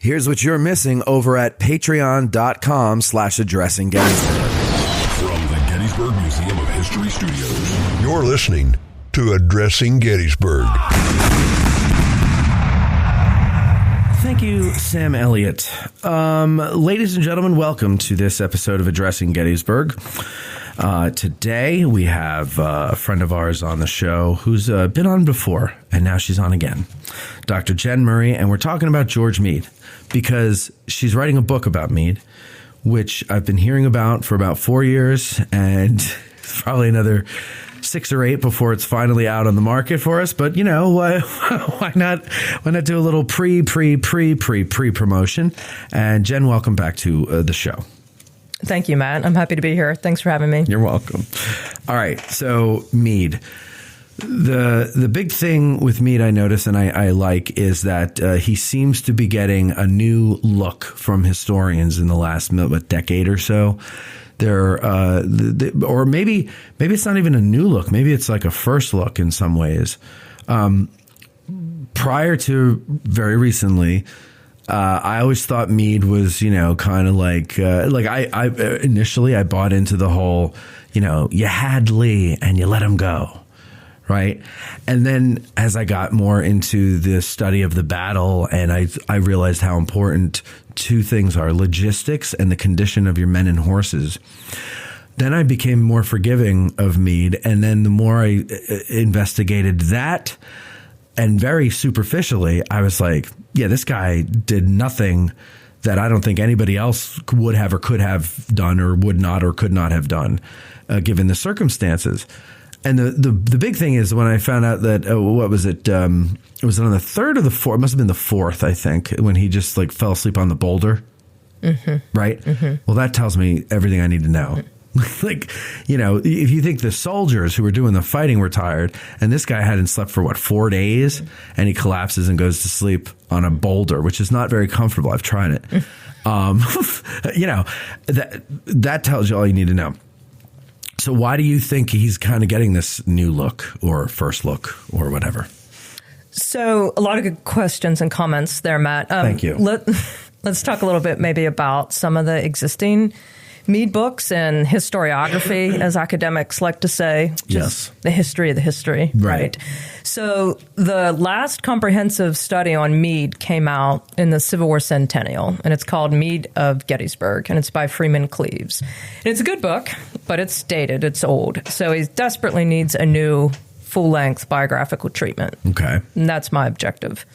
Here's what you're missing over at patreon.com/addressing Gettysburg. From the Gettysburg Museum of History Studios, You're listening to Addressing Gettysburg. Thank you, Sam Elliott. Ladies and gentlemen, welcome to this episode of Addressing Gettysburg. Today we have a friend of ours on the show who's been on before, and now she's on again, Dr. Jen Murray, and we're talking about George Meade because she's writing a book about Meade, which I've been hearing about for about 4 years, and probably another 6 or 8 before it's finally out on the market for us. But, you know, why not do a little pre-promotion? And Jen, welcome back to the show. Thank you, Matt. I'm happy to be here. Thanks for having me. You're welcome. All right. So Meade, the big thing with Meade I notice and I like is that he seems to be getting a new look from historians in the last decade or so. Or maybe it's not even a new look. Maybe it's like a first look in some ways. Prior to very recently, I always thought Meade was, kind of like I initially bought into the whole, you had Lee and you let him go. Right. And then as I got more into the study of the battle and I realized how important two things are, logistics and the condition of your men and horses. Then I became more forgiving of Meade. And then the more I investigated that, and very superficially, I was like, yeah, this guy did nothing that I don't think anybody else would have or could have done or would not or could not have done, given the circumstances. And the big thing is when I found out that, what was it? It was on the third or the fourth, it must have been the fourth, I think, when he just fell asleep on the boulder. Mm-hmm. Right? Mm-hmm. Well, that tells me everything I need to know. If you think the soldiers who were doing the fighting were tired, and this guy hadn't slept for 4 days, and he collapses and goes to sleep on a boulder, which is not very comfortable. I've tried it. That tells you all you need to know. So why do you think he's kind of getting this new look or first look or whatever? So a lot of good questions and comments there, Matt. Thank you. Let's talk a little bit maybe about some of the existing Meade books and historiography, as academics like to say. Just the history of the history. Right. So the last comprehensive study on Meade came out in the Civil War Centennial, and it's called Meade of Gettysburg, and it's by Freeman Cleaves. And it's a good book, but it's dated. It's old. So he desperately needs a new full-length biographical treatment. Okay. And that's my objective.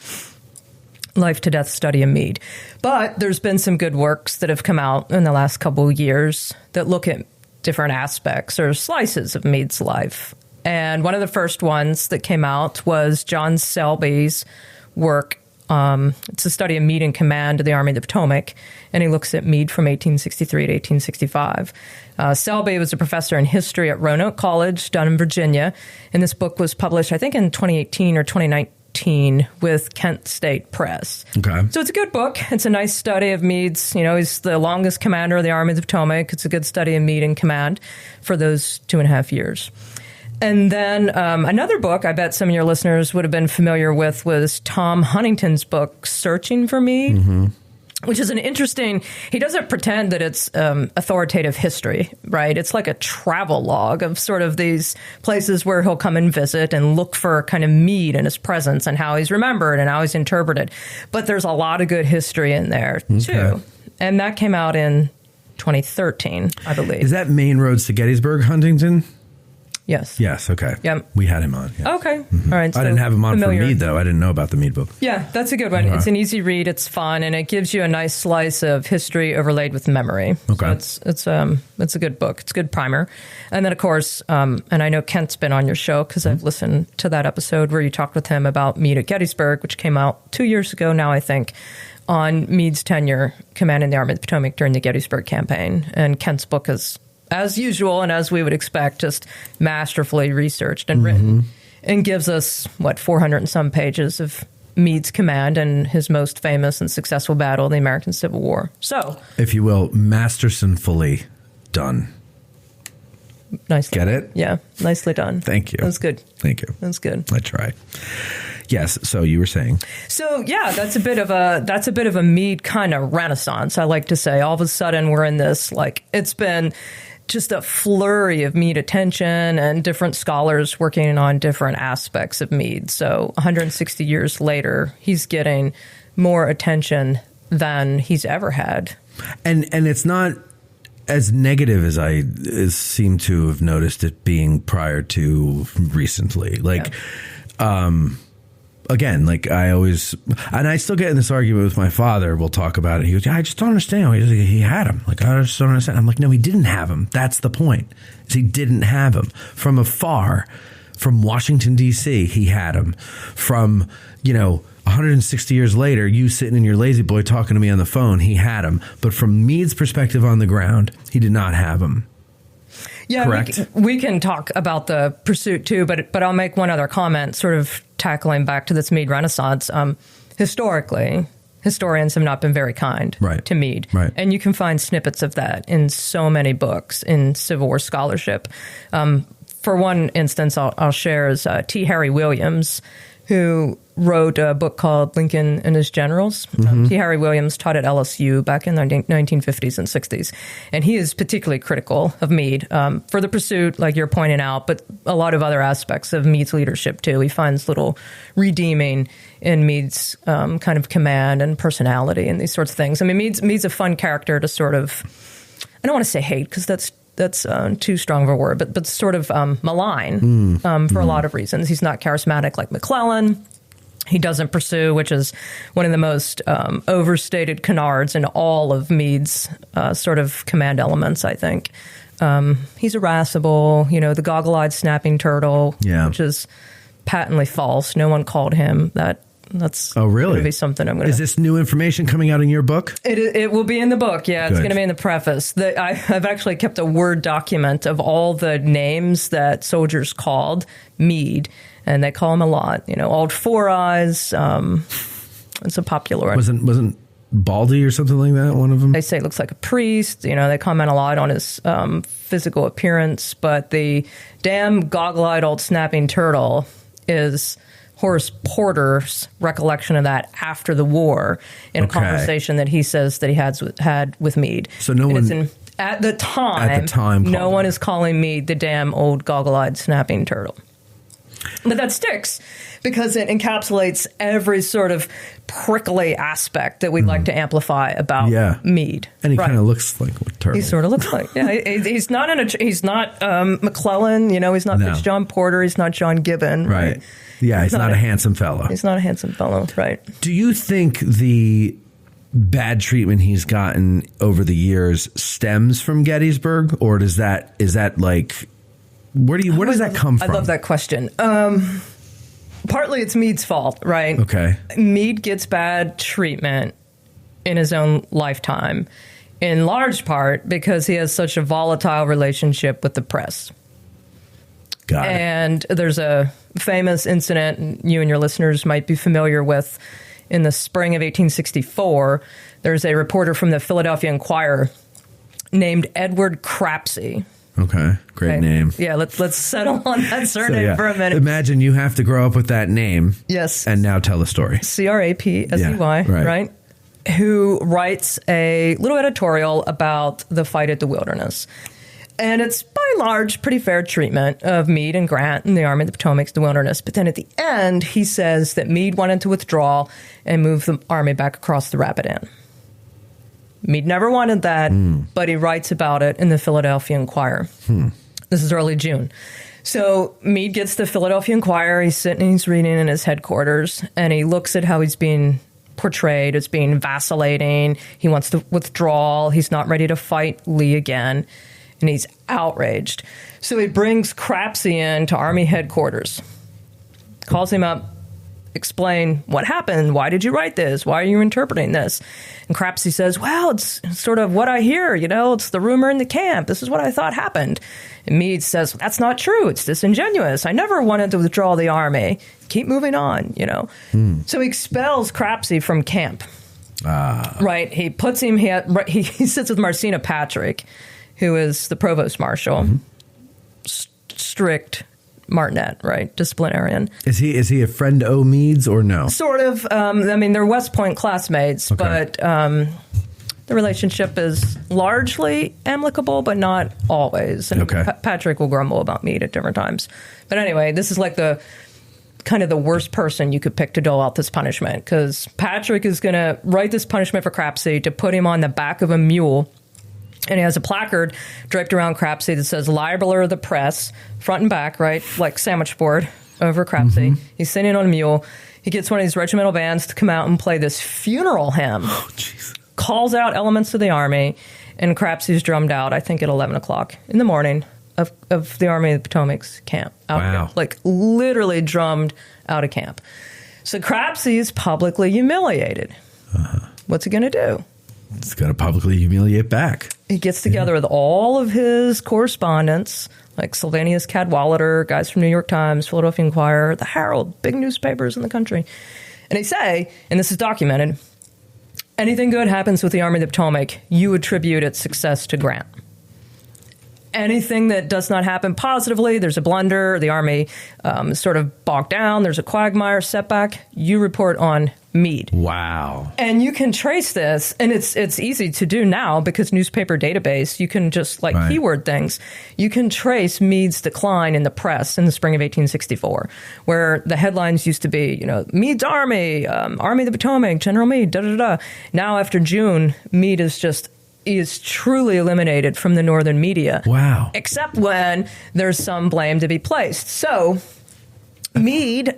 Life-to-death study of Meade. But there's been some good works that have come out in the last couple of years that look at different aspects or slices of Meade's life. And one of the first ones that came out was John Selby's work. It's a study of Meade in command of the Army of the Potomac, and he looks at Meade from 1863 to 1865. Selby was a professor in history at Roanoke College down in Virginia, and this book was published, I think, in 2018 or 2019. With Kent State Press. Okay. So it's a good book. It's a nice study of Meade's, he's the longest commander of the Army of the Potomac. It's a good study of Meade in command for those 2.5 years. And then another book I bet some of your listeners would have been familiar with was Tom Huntington's book, Searching for Meade. Mm-hmm. Which is an interesting, he doesn't pretend that it's authoritative history, right? It's like a travel log of sort of these places where he'll come and visit and look for kind of Meade and his presence and how he's remembered and how he's interpreted. But there's a lot of good history in there, too. And that came out in 2013, I believe. Is that Main Roads to Gettysburg, Huntington? Yes. Yes. Okay. Yep. We had him on. Yes. Okay. Mm-hmm. All right. So I didn't have him on for Meade, though. I didn't know about the Meade book. Yeah, that's a good one. It's an easy read. It's fun, and it gives you a nice slice of history overlaid with memory. Okay. So it's a good book. It's a good primer. And then, of course, and I know Kent's been on your show because I've listened to that episode where you talked with him about Meade at Gettysburg, which came out 2 years ago now, I think, on Meade's tenure commanding the Army of the Potomac during the Gettysburg campaign. And Kent's book is, as usual, and as we would expect, just masterfully researched and written, and gives us, 400 and some pages of Meade's command and his most famous and successful battle, the American Civil War. So, if you will, mastersonfully done. Nicely. Get it? Yeah, nicely done. Thank you. That was good. Thank you. That was good. I try. yes. So you were saying. So yeah, that's a bit of a Meade kind of renaissance. I like to say. All of a sudden, we're in this, like, it's been just a flurry of Meade attention and different scholars working on different aspects of Meade. So 160 years later, he's getting more attention than he's ever had. And it's not as negative as I seem to have noticed it being prior to recently. Like, again, like I still get in this argument with my father. We'll talk about it. He goes, I just don't understand. He had him. Like, I just don't understand. I'm like, no, he didn't have him. That's the point. Is he didn't have him. From afar, from Washington, D.C., he had him. From, 160 years later, you sitting in your lazy boy talking to me on the phone, he had him. But from Meade's perspective on the ground, he did not have him. Yeah, correct? We can talk about the pursuit too, but I'll make one other comment, sort of tackling back to this Meade Renaissance. Historically, historians have not been very kind to Meade. Right. And you can find snippets of that in so many books in Civil War scholarship. For one instance, I'll share is T. Harry Williams, who wrote a book called Lincoln and His Generals. T. Harry Williams taught at LSU back in the 1950s and 60s. And he is particularly critical of Meade for the pursuit, like you're pointing out, but a lot of other aspects of Meade's leadership, too. He finds little redeeming in Meade's kind of command and personality and these sorts of things. I mean, Meade's a fun character to sort of, I don't want to say hate, because that's too strong of a word, but sort of malign for a lot of reasons. He's not charismatic like McClellan. He doesn't pursue, which is one of the most overstated canards in all of Meade's sort of command elements, I think. He's irascible, the goggle-eyed snapping turtle, which is patently false. No one called him that. That's really going to be something I'm going to... Is this new information coming out in your book? It will be in the book, yeah. Good. It's going to be in the preface. I've actually kept a Word document of all the names that soldiers called Meade, and they call him a lot. Old Four Eyes. It's a popular one. Wasn't Baldy or something like that one of them? They say it looks like a priest. They comment a lot on his physical appearance, but the damn goggle-eyed old snapping turtle is Horace Porter's recollection of that after the war in a conversation that he says that he had with Meade. So no one... At the time, no one is calling Meade the damn old goggle-eyed snapping turtle. But that sticks because it encapsulates every sort of prickly aspect that we'd like to amplify about Meade. And he kind of looks like a turtle. He sort of looks like, he's not McClellan, he's not Fitzjohn Porter, he's not John Gibbon. Right. Yeah, he's not a handsome fellow. He's not a handsome fellow, right. Do you think the bad treatment he's gotten over the years stems from Gettysburg, or is that like... Where does that come from? I love that question. Partly it's Meade's fault, right? Okay. Meade gets bad treatment in his own lifetime, in large part because he has such a volatile relationship with the press. Got it. And there's a famous incident you and your listeners might be familiar with. In the spring of 1864, there's a reporter from the Philadelphia Inquirer named Edward Crapsey. Okay, great name. Yeah, let's settle on that surname for a minute. Imagine you have to grow up with that name. Yes. And now tell the story. Crapsey, right? Who writes a little editorial about the fight at the Wilderness. And it's by and large pretty fair treatment of Meade and Grant and the Army of the Potomac's the Wilderness. But then at the end, he says that Meade wanted to withdraw and move the army back across the Rapidan. Meade never wanted that, but he writes about it in the Philadelphia Inquirer. This is early June. So Meade gets the Philadelphia Inquirer. He's sitting, he's reading in his headquarters, and he looks at how he's being portrayed as being vacillating. He wants to withdraw. He's not ready to fight Lee again, and he's outraged. So he brings Crapsey in to Army headquarters, calls him up, explain what happened. Why did you write this? Why are you interpreting this? And Crapsey says, well, it's sort of what I hear, it's the rumor in the camp. This is what I thought happened. And Meade says, that's not true. It's disingenuous. I never wanted to withdraw the army. Keep moving on, So he expels Crapsey from camp. Right. He puts him, he sits with Marcina Patrick, who is the provost marshal. Strict Martinet, right? Disciplinarian. Is he a friend o' Meade's or no? Sort of. I mean, they're West Point classmates, but the relationship is largely amicable, but not always. And Patrick will grumble about Meade at different times. But anyway, this is like the kind of the worst person you could pick to dole out this punishment, because Patrick is going to write this punishment for Crapsey to put him on the back of a mule. And he has a placard draped around Crapsey that says "Libeler of the Press," front and back, right? Like sandwich board over Crapsey. Mm-hmm. He's sitting on a mule. He gets one of these regimental bands to come out and play this funeral hymn. Oh, jeez. Calls out elements of the Army, and Crapsey's drummed out, I think, at 11 o'clock in the morning of the Army of the Potomac's camp. Wow. Like literally drummed out of camp. So Crapsey is publicly humiliated. What's he going to do? He's going to publicly humiliate back. He gets together with all of his correspondents, like Sylvanus Cadwallader, guys from New York Times, Philadelphia Inquirer, the Herald, big newspapers in the country. And they say, and this is documented, anything good happens with the Army of the Potomac, you attribute its success to Grant. Anything that does not happen positively, there's a blunder, the Army is sort of bogged down, there's a quagmire, setback, you report on Meade. Wow. And you can trace this, and it's easy to do now because newspaper database, you can just keyword things. You can trace Meade's decline in the press in the spring of 1864, where the headlines used to be, Meade's Army, Army of the Potomac, General Meade, da-da-da. Now after June, Meade is truly eliminated from the northern media. Wow. Except when there's some blame to be placed. So Meade,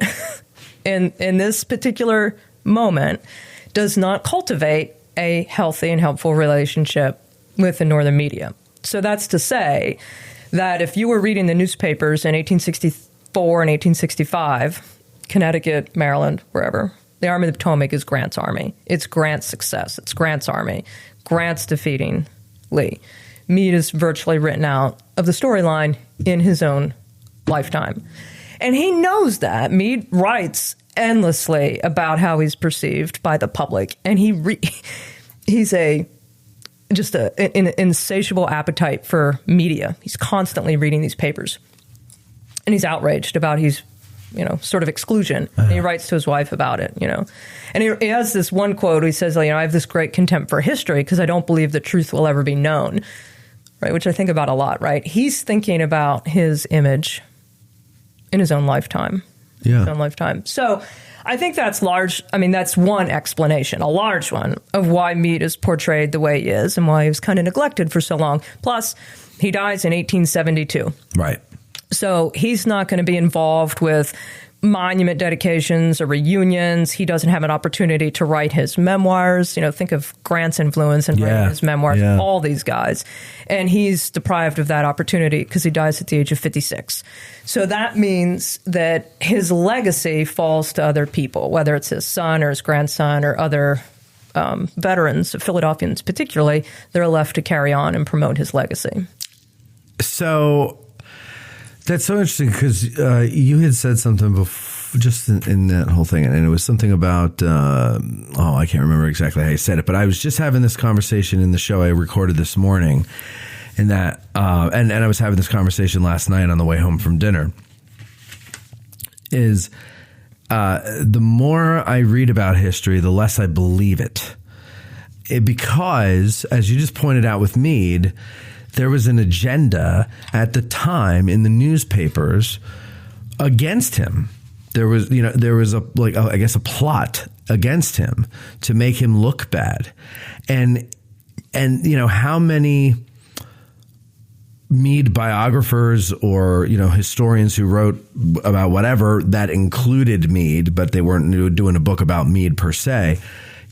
in this particular moment, does not cultivate a healthy and helpful relationship with the northern media. So that's to say that if you were reading the newspapers in 1864 and 1865, Connecticut, Maryland, wherever, the Army of the Potomac is Grant's army. It's Grant's success. It's Grant's army. Grant's defeating Lee. Meade is virtually written out of the storyline in his own lifetime. And he knows that. Meade writes endlessly about how he's perceived by the public. And he's an insatiable appetite for media. He's constantly reading these papers. And he's outraged about his sort of exclusion. And he writes to his wife about it, And he has this one quote. He says, I have this great contempt for history because I don't believe the truth will ever be known, right? Which I think about a lot, right? He's thinking about his image in his own lifetime. Yeah. His own lifetime. So I think that's large. I mean, that's one explanation, a large one, of why Meade is portrayed the way he is and why he was kind of neglected for so long. Plus, he dies in 1872. Right. So he's not going to be involved with monument dedications or reunions. He doesn't have an opportunity to write his memoirs. Think of Grant's influence in writing his memoirs, all these guys. And he's deprived of that opportunity because he dies at the age of 56. So that means that his legacy falls to other people, whether it's his son or his grandson or other veterans, Philadelphians particularly. They're left to carry on and promote his legacy. So that's so interesting because you had said something before, just in that whole thing, and it was something about, I can't remember exactly how you said it, but I was just having this conversation in the show I recorded this morning, and that, and I was having this conversation last night on the way home from dinner, is the more I read about history, the less I believe it. Because, as you just pointed out with Meade, there was an agenda at the time in the newspapers against him. There was a plot against him to make him look bad. And how many Meade biographers or, historians who wrote about whatever that included Meade, but they weren't doing a book about Meade per se,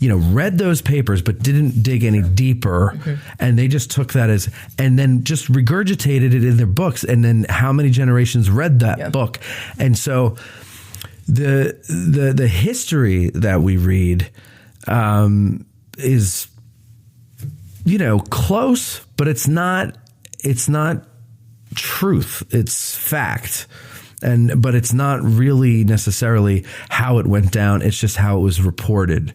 read those papers, but didn't dig any deeper. Mm-hmm. And they just took that and then just regurgitated it in their books. And then how many generations read that book? And so the history that we read, is, close, but it's not truth. It's fact. But it's not really necessarily how it went down. It's just how it was reported.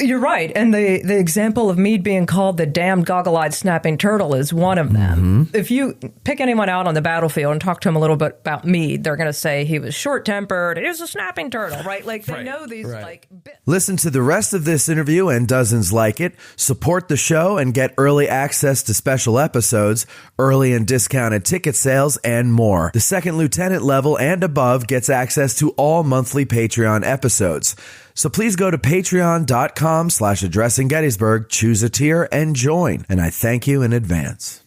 You're right. And the example of Meade being called the damned goggle-eyed snapping turtle is one of them. If you pick anyone out on the battlefield and talk to them a little bit about Meade, they're going to say he was short-tempered, he was a snapping turtle, right? Like, they know these, like... Listen to the rest of this interview and dozens like it. Support the show and get early access to special episodes, early and discounted ticket sales, and more. The second lieutenant level and above gets access to all monthly Patreon episodes. So please go to patreon.com/addressinggettysburg, choose a tier, and join. And I thank you in advance.